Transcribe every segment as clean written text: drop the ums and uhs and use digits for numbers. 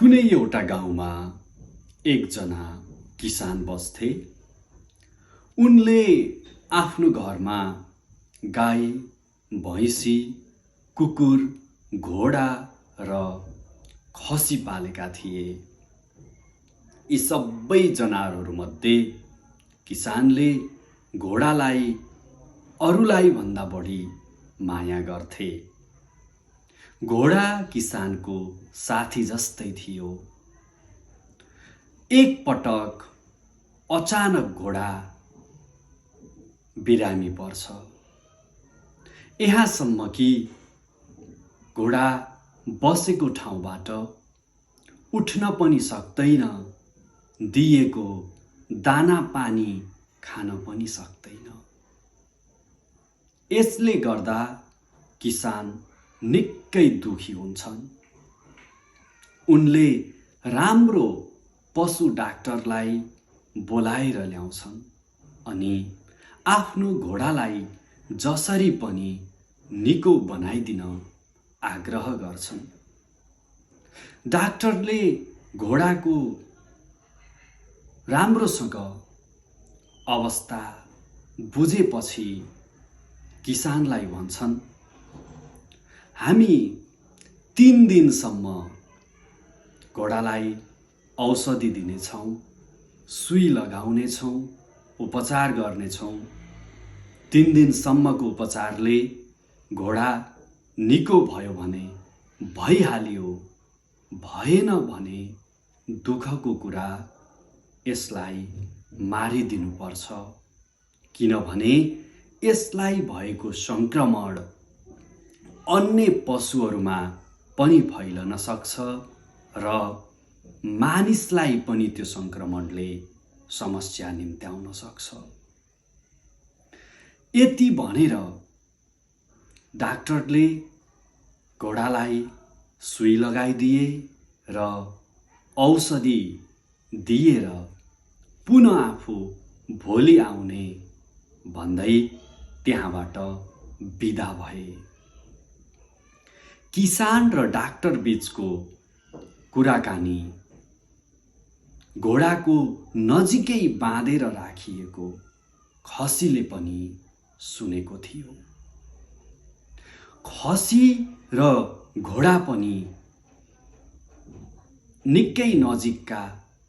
कुनै एउटा गाउँमा एकजना किसान बस्थे। उनले आफ्नो घरमा गाई, भैँसी, कुकुर, घोडा र खसी पालेका थिए। यी सबै जनावरहरूमध्ये किसानले घोडालाई अरूलाई भन्दा बढी माया गर्थे। घोडा किसानको साथी जस्तै थियो। एक पटक अचानक घोडा बिरामी पर्छ। यहाँसम्म कि घोडा बसेको ठाउँबाट उठ्न पनि सक्दैन, दिएको दाना पानी खान पनि सक्दैन। यसले गर्दा किसान निकै दुखी हुन्छन्। उनले राम्रो पशु डाक्टरलाई बोलाएर ल्याउँछन् अनि आफ्नो घोडालाई जसरी पनि निको बनाइदिन आग्रह गर्छन्। डाक्टरले घोडाको राम्रोसँग अवस्था बुझेपछि किसानलाई भन्छन्, हामी 3 दिनसम्म घोडालाई औषधि दिनेछौँ, सुई लगाउनेछौँ, उपचार गर्नेछौँ। 3 दिनसम्मको उपचारले घोडा निको भयो भने भइहाल्यो, भएन भने दुःखको कुरा, यसलाई मारिदिनुपर्छ। किनभने यसलाई भएको संक्रमण अन्य पशुहरूमा पनि फैलन सक्छ र मानिसलाई पनि त्यो संक्रमणले समस्या निम्त्याउन सक्छ। यति भनेर डाक्टरले घोडालाई सुई लगाइदिए र औषधि दिएर पुनः आफू भोलि आउने भन्दै त्यहाँबाट बिदा भए। किसान र डाक्टर बीचको कुराकानी घोडाको नजिकै बाँधेर राखिएको खसीले पनि सुनेको थियो। खसी र घोडा पनि निकै नजिकका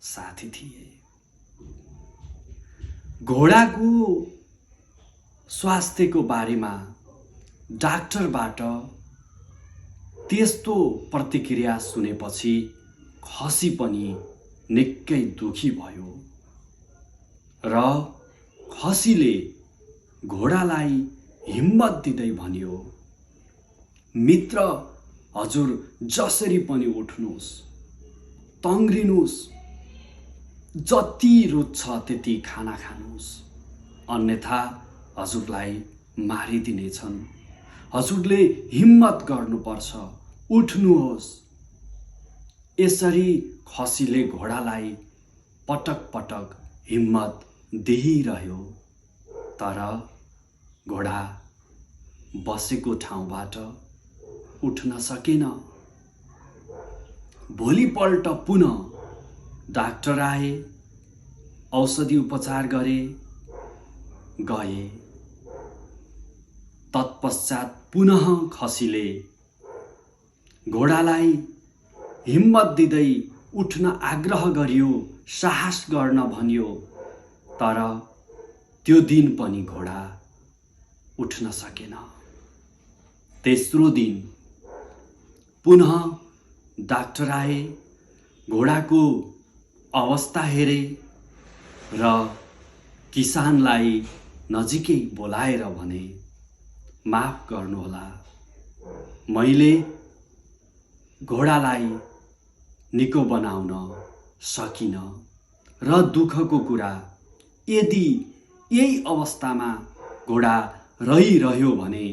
साथी थिए। घोडाको स्वास्थ्यको बारेमा डाक्टरबाट त्यस्तो प्रतिक्रिया सुनेपछि खसी पनि निकै दुखी भयो र खसीले घोडालाई हिम्मत दिँदै भन्यो, मित्र, हजुर जसरी पनि उठ्नुहोस्, तङ्ग्रिनुहोस्, जति रुच्छ त्यति खाना खानुहोस्, अन्यथा हजुरलाई मारिदिनेछन्। हजुरले हिम्मत गर्नुपर्छ, उठ्नुहोस्। यसरी खसीले घोडालाई पटक पटक हिम्मत दिइरह्यो, तर घोडा बसेको ठाउँबाट उठ्न सकेन। भोलिपल्ट पुनः डाक्टर आए, औषधि उपचार गरे, गए। तत्पश्चात पुनः खसीले घोडालाई हिम्मत दिँदै उठ्न आग्रह गरियो, साहस गर्न भन्यो, तर त्यो दिन पनि घोडा उठ्न सकेन। तेस्रो दिन पुनः डाक्टर आए, घोडाको अवस्था हेरे र किसानलाई नजिकै बोलाएर भने, माफ गर्नुहोला, मैले घोडालाई निको बनाउन सकिन र दुःखको कुरा, यदि यही अवस्थामा घोडा रहिरह्यो भने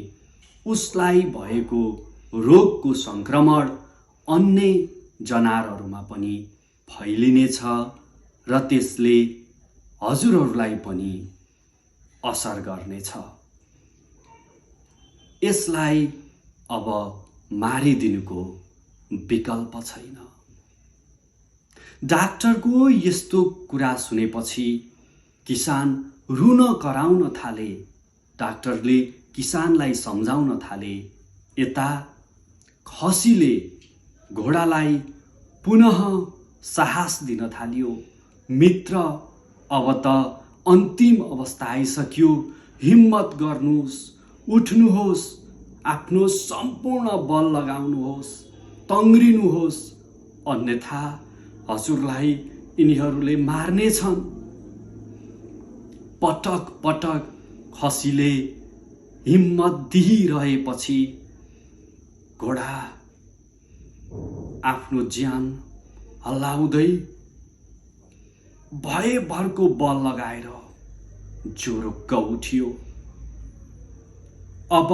उसलाई भएको रोगको संक्रमण अन्य जनावरहरूमा पनि फैलिनेछ र त्यसले हजुरहरूलाई पनि असर गर्नेछ। यसलाई अब मारिदिनुको विकल्प छैन। डाक्टरको यस्तो कुरा सुनेपछि किसान रुन कराउन थाले। डाक्टरले किसानलाई सम्झाउन थाले। यता खसीले घोडालाई पुनः साहस दिन थाल्यो। मित्र, अब त अन्तिम अवस्था आइसक्यो। हिम्मत गर्नुहोस्, उठ्नुहोस्, आफ्नो सम्पूर्ण बल लगाउनुहोस्, तङ्ग्रिनुहोस्, अन्यथा हजुरलाई यिनीहरूले मार्नेछन्। पटक पटक खसीले हिम्मत दिइरहेपछि घोडा आफ्नो ज्यान हल्लाउँदै भयभरको बल लगाएर जोरुक्क उठ्यो। अब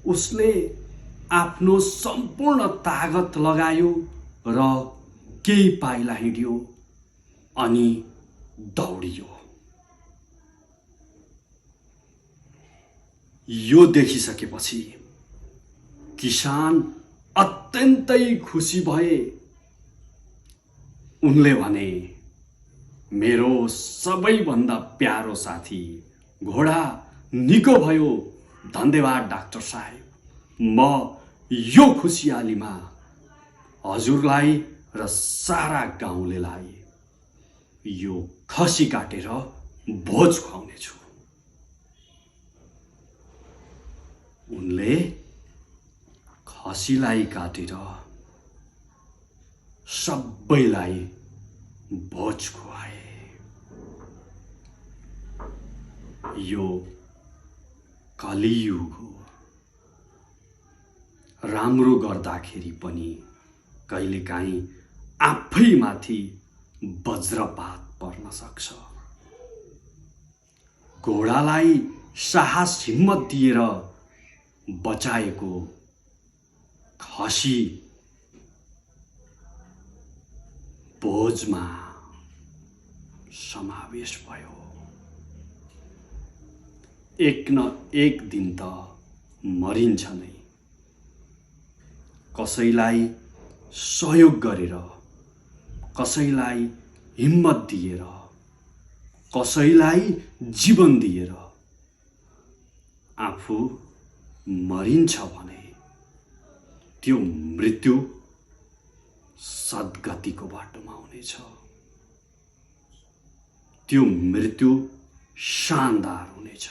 उसले आफ्नो सम्पूर्ण तागत लगायो र केही पाइला हिँड्यो अनि दौडियो। यो देखिसकेपछि किसान अत्यन्तै खुसी भए। उनले भने, मेरो सबैभन्दा प्यारो साथी घोडा निको भयो। धन्यवाद डाक्टर साहेब। म यो खुसियालीमा हजुरलाई र सारा गाउँलेलाई यो खसी काटेर भोज खुवाउनेछु। उनले खसीलाई काटेर सबैलाई भोज खुवाए। यो कलियुग हो। राम्रो गर्दाखेरि पनि कहिलेकाहीँ आफैमाथि वज्रपात पर्न सक्छ। घोडालाई साहस हिम्मत दिएर बचाएको खसी भोजमा समावेश भयो। एक न एक दिन त मरिन्छ नै। कसैलाई सहयोग गरेर, कसैलाई हिम्मत दिएर, कसैलाई जीवन दिएर आफू मरिन्छ भने त्यो मृत्यु सद्गतिको बाटोमा हुनेछ। त्यो मृत्यु शानदार हुनेछ।